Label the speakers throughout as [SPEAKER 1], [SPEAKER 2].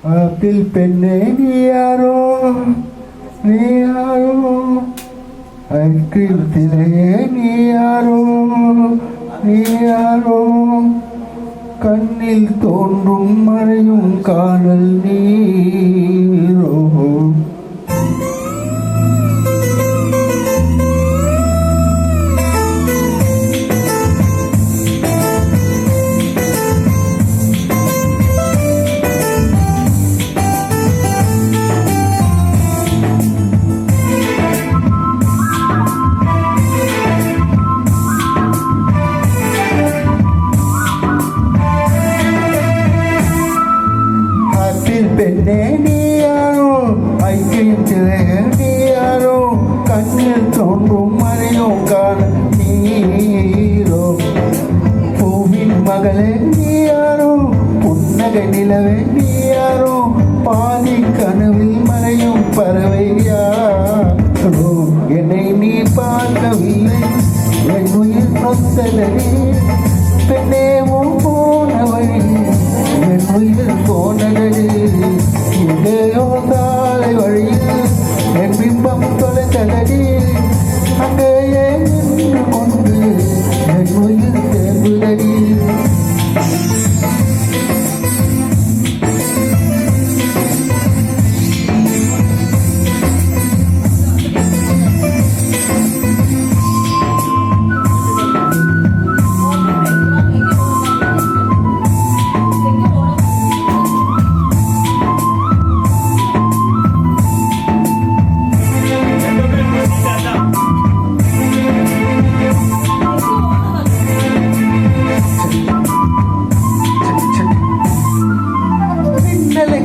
[SPEAKER 1] apple பெண்ணே நீயாரோ நீயாரோ ice cream திரையே நீயாரோ நீயாரோ கண்ணில் தோன்றும் மறையும் காணல் நீரோ பெண்ணே நீயாரோ ஐக்கியம் நீயாரோ கண்ணில் தோன்றும் மறையும் காண நீரோ பூவின் மகளே நீயாரோ புன்னகை நிலவே நீயாரோ பாதி கனவில் மறையும் பறவை யாரோ என்னை நீ பார்க்கவில்லை என் உயிர் நொத்தலனே பெண்ணே போன வழி என் உயிர் போனதடி எங்கேயோ சாலை வழியில் என் பிம்பம் தொலைத்தலடி அங்கேயே நின்று கொண்டு என் உயிர் தேர்வுதடி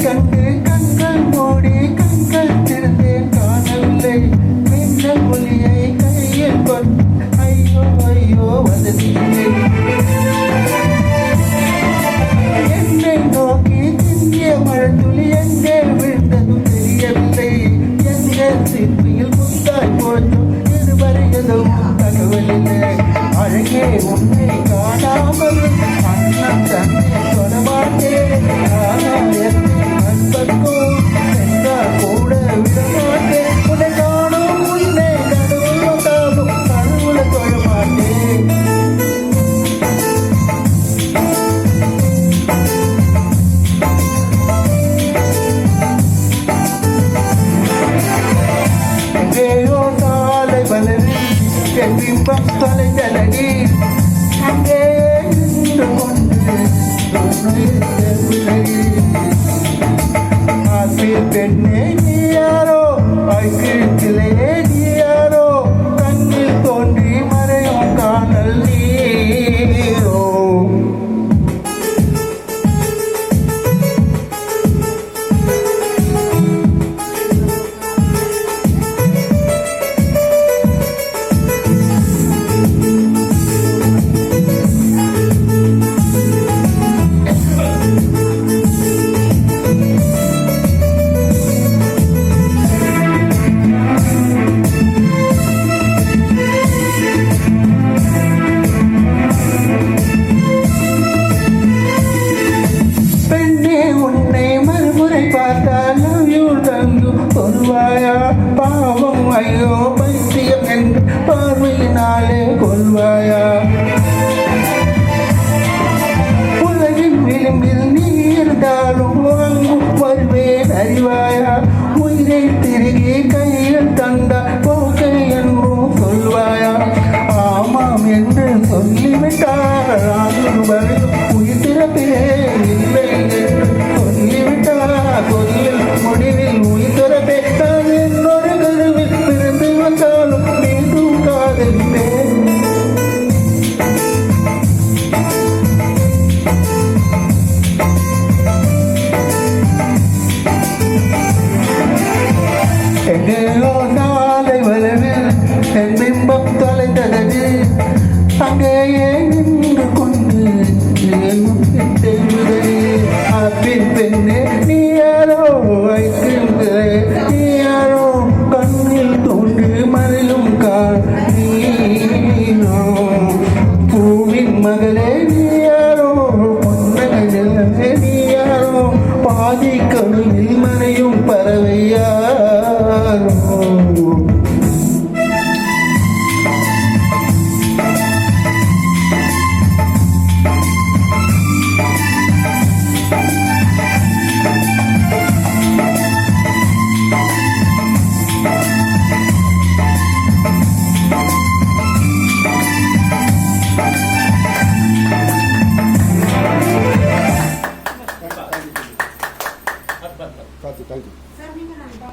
[SPEAKER 1] கண்டு கண்கள் மூடி கண்கள் திறந்தேன் காணவில்லை மின்னல் மொழியை கையில் கொண்டு ஐயோ ஐயோ வந்ததில்லை என்னை நோக்கி திங்கிய மழத்துளி எங்கே விழுந்ததும் தெரியவில்லை எங்கே சிற்பியில் முத்தாய் போச்சும் இதுவரை எதுவும் தகவலில்லை அழகே உன்னை காணாமல் அண்ணன் தன்னை தொடமாட்டேன் கூட விடமாட்டேன் உன்னை காணும் உன்னை கடவுள் காணும் கடவுளை தொழ மாட்டேன் எங்கேயோ சாலை வளரில் என் பிம்பம் தொலைந்தலடி அங்கே நின்று கொண்டு பெண்ணே நீயாரோ ஐக்கியத்திலேயே நீயாரோ கண்ணில் தோன்றி மறையும் காணல் நீரோ கொள்வாயா பாவம் ஐயோ பைத்தியம் என்று பார்வையினாலே கொள்வாயா உலகின் விளிம்பில் நீ இருந்தாலும் வருவேன் அறிவாயா உயிரை திருகி கையில் தந்தா போக்கை என்றும் சொல்வாயா ஆமாம் என்று சொல்லிவிட்டார்